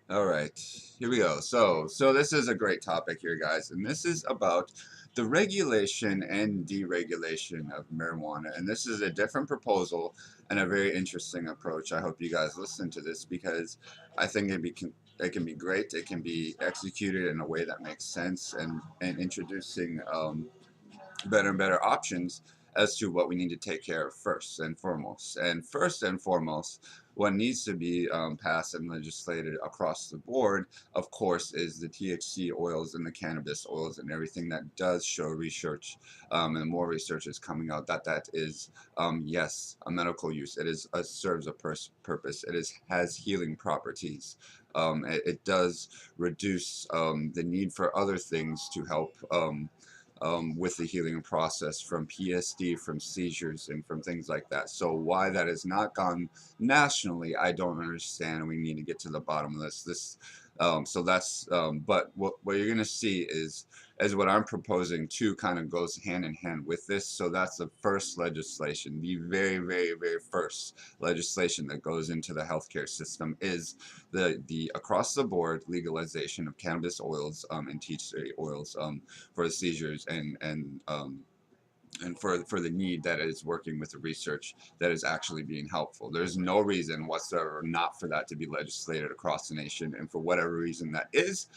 All right, here we go. So this is a great topic here, guys, and this is about the regulation and deregulation of marijuana. And this is a different proposal and a very interesting approach. I hope you guys listen to this because I think it can be great. It can be executed in a way that makes sense and introducing better and better options as to what we need to take care of first and foremost. And first and foremost, what needs to be passed and legislated across the board, of course, is the THC oils and the cannabis oils and everything that does show research, and more research is coming out that is, yes, a medical use. It is serves a purpose. It is has healing properties. It does reduce the need for other things to help. With the healing process from PSD, from seizures, and from things like that. So why that has not gone nationally, I don't understand, and we need to get to the bottom of this. So that's, but what you're going to see is what I'm proposing too kind of goes hand in hand with this. So that's the first legislation, the very, very, very first legislation that goes into the healthcare system is the across the board legalization of cannabis oils and THC oils for the seizures and for the need that is working with the research that is actually being helpful. There's no reason whatsoever not for that to be legislated across the nation, and for whatever reason that is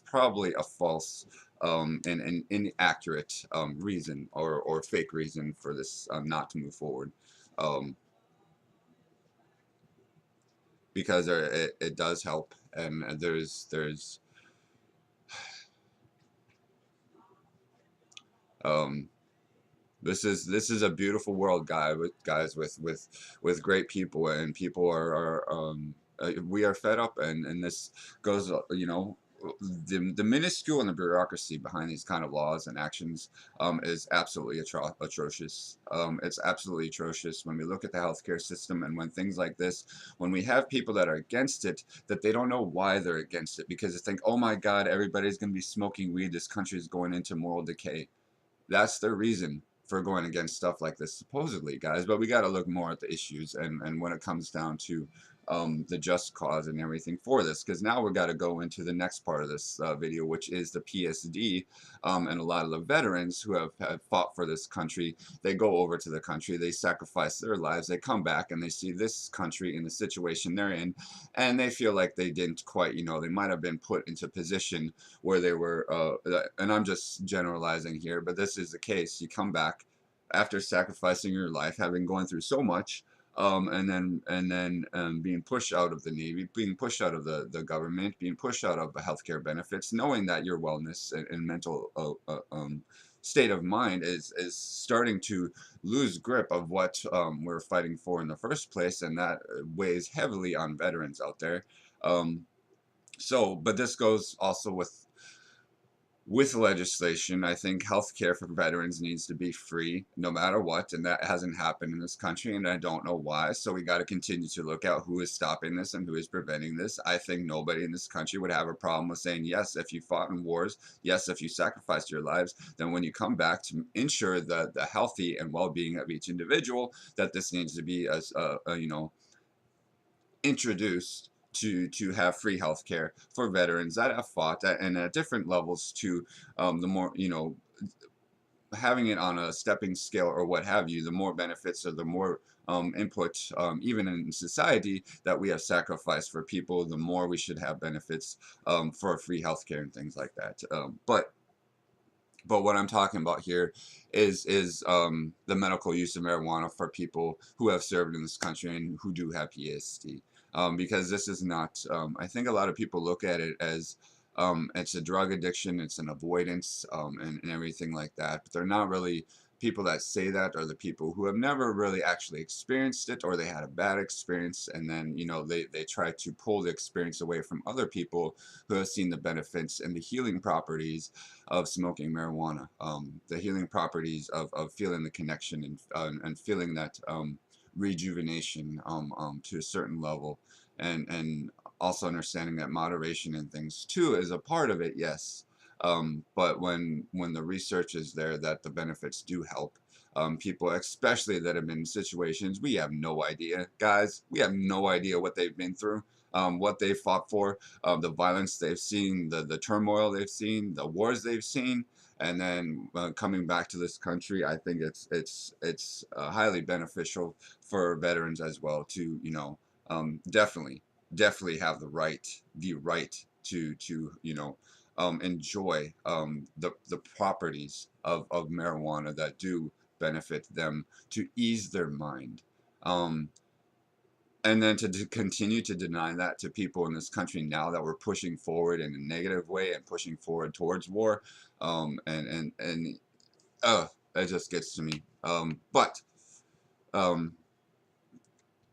probably a false and inaccurate reason or fake reason for this not to move forward. Um, because it does help, and um, this is a beautiful world, guys, with great people, and people we are fed up, and this goes, the minuscule and the bureaucracy behind these kind of laws and actions is absolutely atrocious. It's absolutely atrocious when we look at the healthcare system, and when things like this, when we have people that are against it, that they don't know why they're against it, because they think, oh my God, everybody's going to be smoking weed. This country is going into moral decay. That's their reason for going against stuff like this, supposedly, guys. But we got to look more at the issues, and when it comes down to the just cause and everything for this, because now we got to go into the next part of this video, which is the PSD, and a lot of the veterans who have fought for this country. They go over to the country, they sacrifice their lives, they come back, and they see this country in the situation they're in, and they feel like they didn't quite, they might have been put into position where they were, and I'm just generalizing here, but this is the case. You come back after sacrificing your life, having gone through so much, and then being pushed out of the Navy, being pushed out of the government, being pushed out of the healthcare benefits, knowing that your wellness and mental state of mind is starting to lose grip of what we're fighting for in the first place, and that weighs heavily on veterans out there. Um, but this goes also with legislation. I think healthcare for veterans needs to be free no matter what, and that hasn't happened in this country, and I don't know why. So we got to continue to look at who is stopping this and who is preventing this. I think nobody in this country would have a problem with saying, yes, if you fought in wars, yes, if you sacrificed your lives, then when you come back to ensure the healthy and well-being of each individual, that this needs to be as introduced to have free healthcare for veterans that have fought at, and at different levels to the more, having it on a stepping scale or what have you, the more benefits or the more input, even in society, that we have sacrificed for people, the more we should have benefits for free healthcare and things like that. But what I'm talking about here is the medical use of marijuana for people who have served in this country and who do have PSD. Because this is not, I think a lot of people look at it as it's a drug addiction, it's an avoidance, and everything like that. But they're not really people that say that, are the people who have never really actually experienced it, or they had a bad experience, and then they try to pull the experience away from other people who have seen the benefits and the healing properties of smoking marijuana, the healing properties of feeling the connection and feeling that rejuvenation to a certain level, and also understanding that moderation and things too is a part of it, yes. But when the research is there that the benefits do help, people, especially that have been in situations we have no idea, guys. We have no idea what they've been through, what they fought for, the violence they've seen, the turmoil they've seen, the wars they've seen, and then coming back to this country. I think it's highly beneficial for veterans as well to, definitely have the right to enjoy the properties of marijuana that do benefit them, to ease their mind. Um, and then to continue to deny that to people in this country now that we're pushing forward in a negative way and pushing forward towards war, and it just gets to me. But um,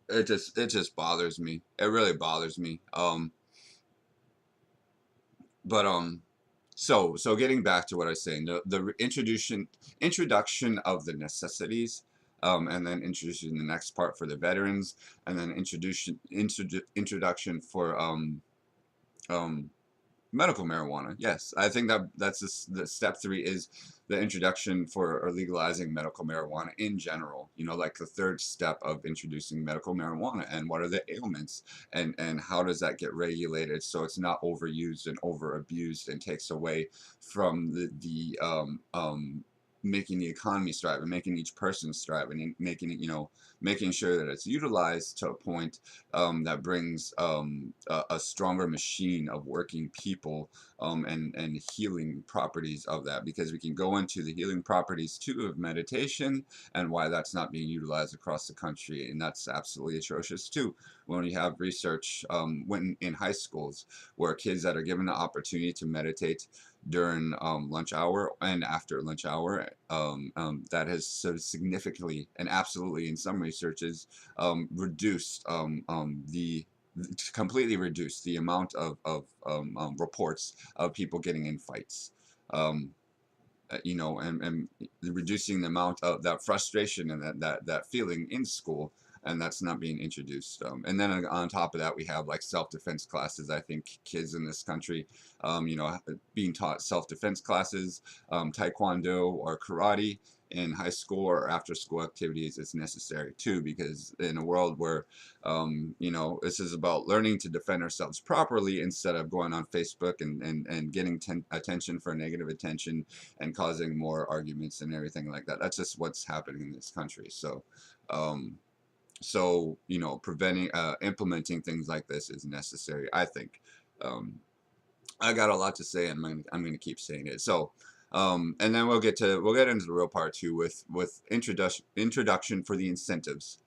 it just bothers me. It really bothers me. But so getting back to what I was saying, the introduction of the necessities, and then introducing the next part for the veterans, and then introduction for um medical marijuana. Yes, I think that's the step three is the introduction for or legalizing medical marijuana in general. Like the third step of introducing medical marijuana, and what are the ailments, and how does that get regulated so it's not overused and over abused and takes away from the making the economy strive and making each person strive and making it, making sure that it's utilized to a point that brings a stronger machine of working people, and healing properties of that, because we can go into the healing properties too of meditation and why that's not being utilized across the country, and that's absolutely atrocious too. When we have research, when in high schools, where kids that are given the opportunity to meditate during lunch hour and after lunch hour, that has so significantly and absolutely in some researches reduced the completely reduced the amount of reports of people getting in fights. Um, and reducing the amount of that frustration and that feeling in school, and that's not being introduced. And then on top of that, we have like self-defense classes. I think kids in this country, being taught self-defense classes, taekwondo or karate in high school or after school activities is necessary too, because in a world where this is about learning to defend ourselves properly instead of going on Facebook and getting attention for negative attention and causing more arguments and everything like that. That's just what's happening in this country. Um, preventing, implementing things like this is necessary, I think. Um, I got a lot to say, and I'm gonna keep saying it. And then we'll get into the real part too with introduction for the incentives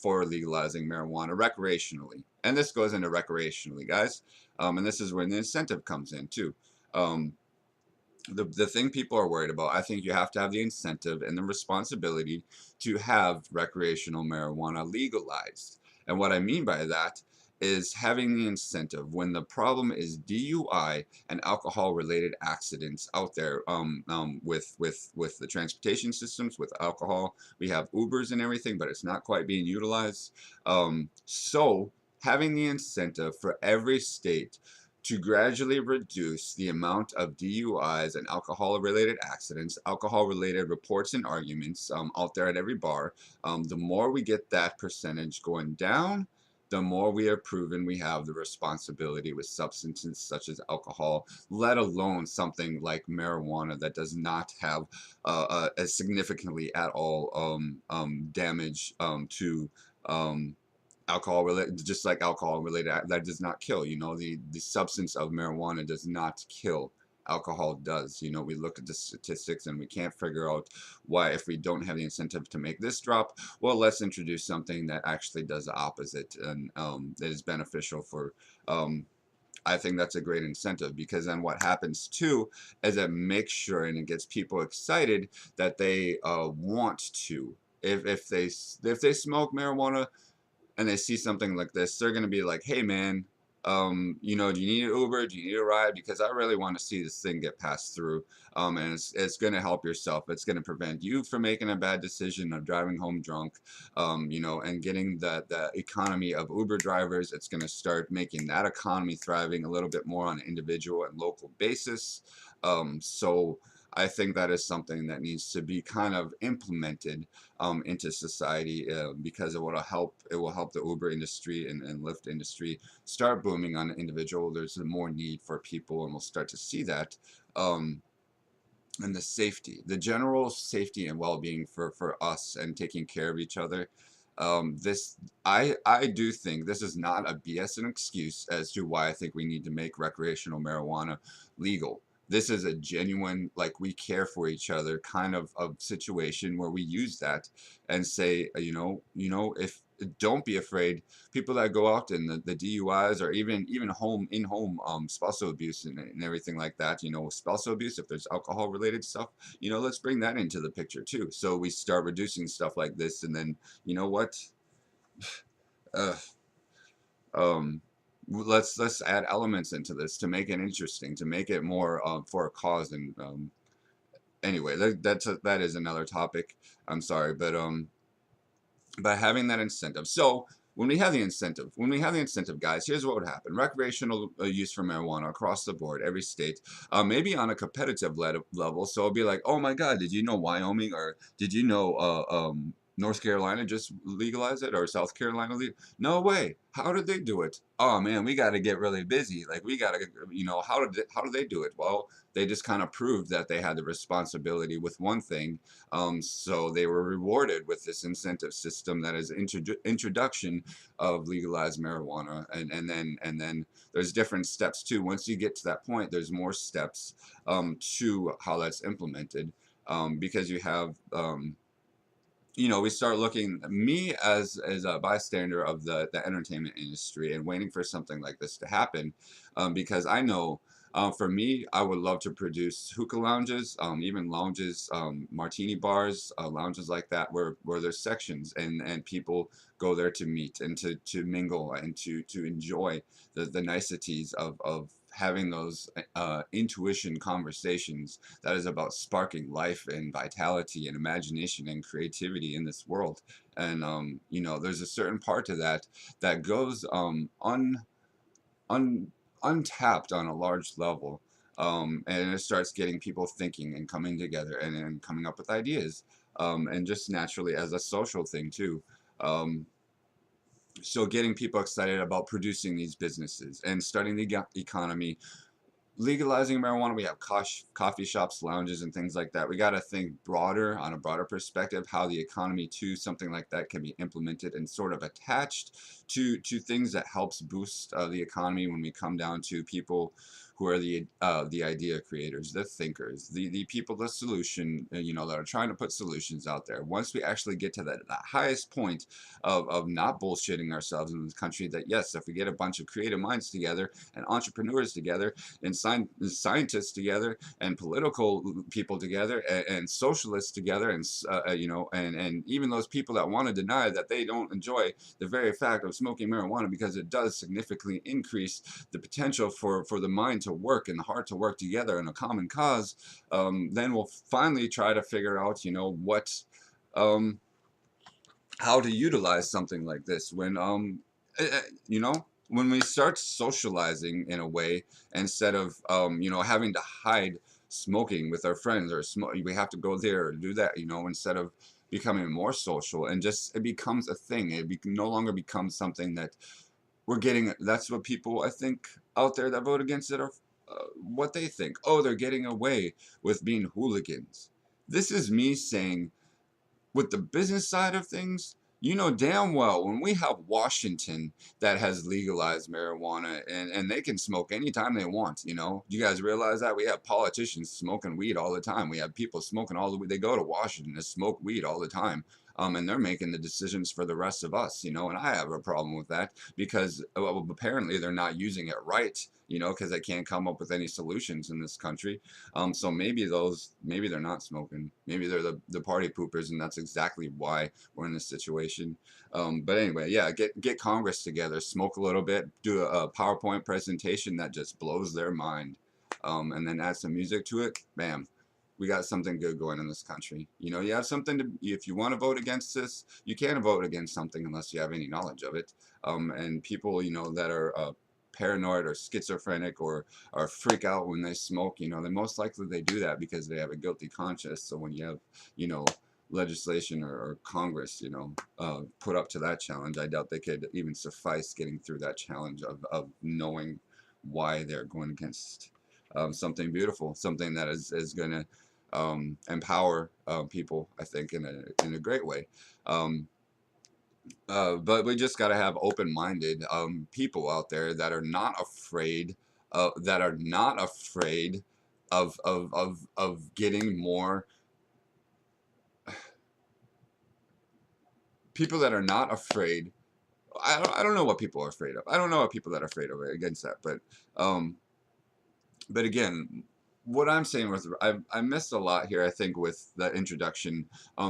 for legalizing marijuana recreationally, and this goes into recreationally, guys. And this is when the incentive comes in too. Um, the thing people are worried about, I think you have to have the incentive and the responsibility to have recreational marijuana legalized. And what I mean by that is having the incentive when the problem is DUI and alcohol related accidents out there, with the transportation systems with alcohol. We have Ubers and everything, but it's not quite being utilized. So having the incentive for every state to gradually reduce the amount of DUIs and alcohol related accidents, alcohol related reports and arguments out there at every bar. The more we get that percentage going down, the more we have proven we have the responsibility with substances such as alcohol, let alone something like marijuana that does not have as significantly at all damage to. Um, Alcohol related, just like alcohol related, that does not kill. The substance of marijuana does not kill. Alcohol does. We look at the statistics and we can't figure out why, if we don't have the incentive to make this drop, well, let's introduce something that actually does the opposite, and that is beneficial for. I think that's a great incentive, because then what happens too is it makes sure and it gets people excited that they want to. If they smoke marijuana and they see something like this, they're gonna be like, "Hey, man, do you need an Uber? Do you need a ride? Because I really want to see this thing get passed through. And it's gonna help yourself. It's gonna prevent you from making a bad decision of driving home drunk. And getting the economy of Uber drivers. It's gonna start making that economy thriving a little bit more on an individual and local basis. So." I think that is something that needs to be kind of implemented into society because it will help the Uber industry and Lyft industry start booming on an individual. There's more need for people, and we'll start to see that. Um, and the safety, the general safety and well-being for us and taking care of each other. This I do think this is not a BS and excuse as to why I think we need to make recreational marijuana legal. This is a genuine, like, we care for each other kind of situation where we use that and say, if don't be afraid. People that go out and the DUIs or even home in home spousal abuse and everything like that, spousal abuse, if there's alcohol related stuff, let's bring that into the picture too. So we start reducing stuff like this, and then you know what? Uh, um, let's add elements into this to make it interesting, to make it more for a cause. And anyway, that is another topic. I'm sorry, but having that incentive. So when we have the incentive, guys, here's what would happen: recreational use for marijuana across the board, every state, maybe on a competitive level. So it'll be like, oh my God, did you know Wyoming, or did you know North Carolina just legalized it, or South Carolina? No way. How did they do it? Oh man, we got to get really busy. Like, we got to, how did they do it? Well, they just kind of proved that they had the responsibility with one thing, so they were rewarded with this incentive system that is introduction of legalized marijuana, and then there's different steps too. Once you get to that point, there's more steps to how that's implemented, because you have we start looking, me as a bystander of the entertainment industry and waiting for something like this to happen, because I know, for me, I would love to produce hookah lounges, even lounges, martini bars, lounges like that, where there's sections, and people go there to meet and to mingle and to enjoy the niceties of having those intuition conversations that is about sparking life and vitality and imagination and creativity in this world. And there's a certain part to that that goes un, untapped on a large level. And it starts getting people thinking and coming together and coming up with ideas, and just naturally as a social thing too. Um, so getting people excited about producing these businesses and starting the economy, legalizing marijuana. We have coffee shops, lounges, and things like that. We got to think broader, on a broader perspective, how the economy to something like that can be implemented and sort of attached to things that helps boost the economy when we come down to people who are the idea creators, the thinkers, the people, the solution, that are trying to put solutions out there. Once we actually get to that highest point of not bullshitting ourselves in this country, that yes, if we get a bunch of creative minds together and entrepreneurs together and scientists together and political people together and socialists together, and and even those people that want to deny that they don't enjoy the very fact of smoking marijuana, because it does significantly increase the potential for the mind to work and the heart to work together in a common cause. Then we'll finally try to figure out what um, how to utilize something like this when eh, eh, you know when we start socializing in a way, instead of having to hide smoking with our friends, or we have to go there or do that, instead of becoming more social, and just it becomes a thing. No longer becomes something that we're getting. That's what people, I think, out there that vote against it are, what they think. Oh, they're getting away with being hooligans. This is me saying, with the business side of things, you know damn well when we have Washington that has legalized marijuana, and they can smoke anytime they want. You guys realize that we have politicians smoking weed all the time. We have people smoking all the way. They go to Washington to smoke weed all the time. And they're making the decisions for the rest of us, and I have a problem with that, because well, apparently they're not using it right, because they can't come up with any solutions in this country. So maybe they're not smoking. Maybe they're the party poopers, and that's exactly why we're in this situation. But anyway, yeah, get Congress together, smoke a little bit, do a PowerPoint presentation that just blows their mind, and then add some music to it. Bam, we got something good going in this country. You have something to. If you want to vote against this, you can't vote against something unless you have any knowledge of it. And people, that are paranoid or schizophrenic or freak out when they smoke, they most likely they do that because they have a guilty conscience. So when you have, you know, legislation or Congress, put up to that challenge, I doubt they could even suffice getting through that challenge of knowing why they're going against something beautiful, something that is going to empower people, I think, in a great way. Um, but we just got to have open-minded people out there that are not afraid, of getting more people that are not afraid. I don't know what people are afraid of. I don't know what people that are afraid of against that, um, but again, what I'm saying was I missed a lot here. I think with that introduction,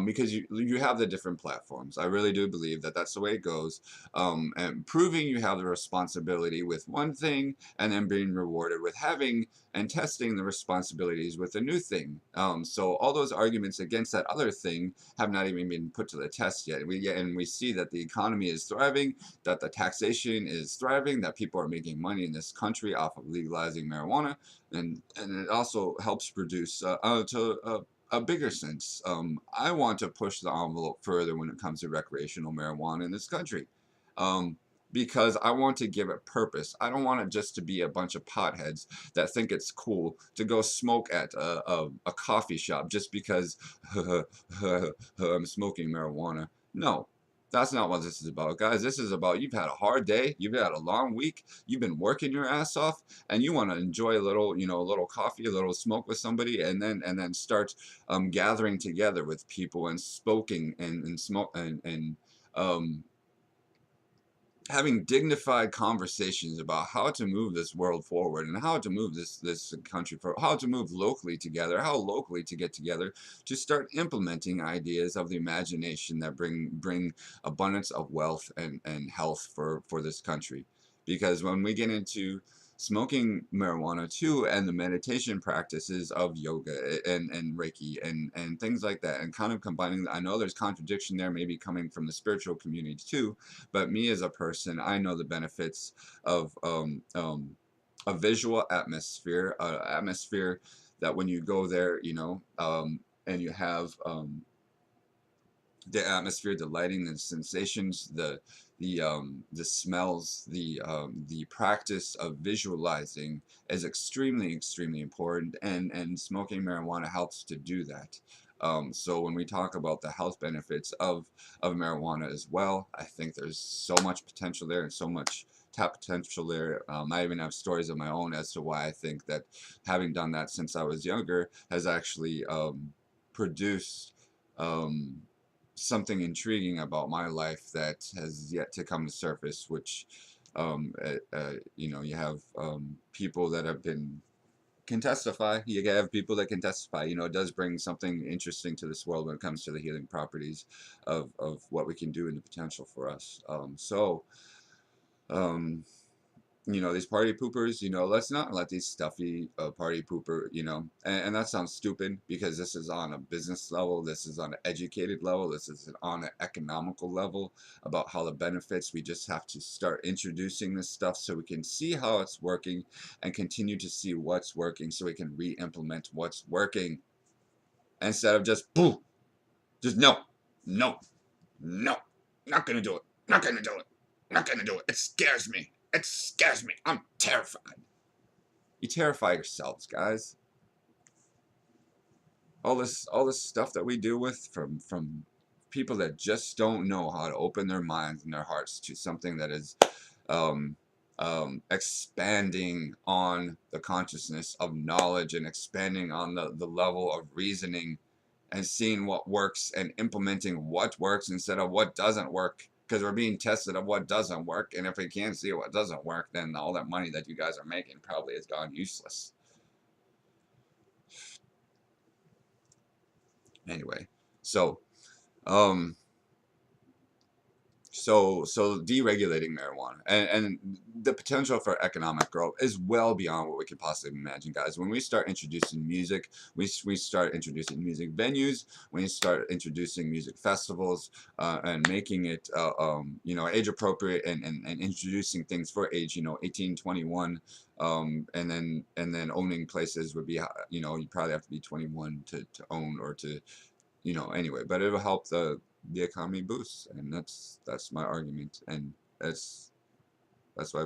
because you have the different platforms. I really do believe that that's the way it goes, and proving you have the responsibility with one thing, and then being rewarded with having and testing the responsibilities with a new thing. So all those arguments against that other thing have not even been put to the test yet. We see that the economy is thriving, that the taxation is thriving, that people are making money in this country off of legalizing marijuana, and it also helps produce to a bigger sense. I want to push the envelope further when it comes to recreational marijuana in this country, um, because I want to give it purpose. I don't want it just to be a bunch of potheads that think it's cool to go smoke at a coffee shop just because I'm smoking marijuana. No, that's not what this is about, guys. This is about you've had a hard day, you've had a long week, you've been working your ass off, and you want to enjoy a little, a little coffee, a little smoke with somebody, and then start gathering together with people and smoking and smoke and um, having dignified conversations about how to move this world forward and how to move this country forward, how to move locally together, how locally to get together to start implementing ideas of the imagination that bring abundance of wealth and health for this country. Because when we get into smoking marijuana too, and the meditation practices of yoga and Reiki and things like that, and kind of combining, I know there's contradiction there maybe coming from the spiritual community too, but me as a person, I know the benefits of a visual atmosphere, atmosphere that when you go there, and you have the atmosphere, the lighting, the sensations, the smells, the practice of visualizing is extremely important, and smoking marijuana helps to do that. So when we talk about the health benefits of marijuana as well, I think there's so much potential there and so much tap potential there. I even have stories of my own as to why I think that having done that since I was younger has actually produced um, something intriguing about my life that has yet to come to surface, which you have people that have been can testify. You have people that can testify. It does bring something interesting to this world when it comes to the healing properties of what we can do and the potential for us. Um, these party poopers, let's not let these stuffy party pooper, and that sounds stupid because this is on a business level, this is on an educated level, this is on an economical level about how the benefits. We just have to start introducing this stuff so we can see how it's working and continue to see what's working so we can re-implement what's working instead of just boo, just no, no, no, not gonna do it, not gonna do it, not gonna do it. It scares me. It scares me. I'm terrified. You terrify yourselves, guys. All this stuff that we deal with from people that just don't know how to open their minds and their hearts to something that is um, expanding on the consciousness of knowledge and expanding on the level of reasoning and seeing what works and implementing what works instead of what doesn't work, because we're being tested of what doesn't work, and if we can't see what doesn't work, then all that money that you guys are making probably has gone useless. Anyway, so um so deregulating marijuana and the potential for economic growth is well beyond what we could possibly imagine, guys. When we start introducing music, we start introducing music venues, we start introducing music festivals, and making it age appropriate, and introducing things for age 18, 21, and then owning places would be, you probably have to be 21 to own, or to, anyway, but it'll help the economy boost, and that's my argument, and that's why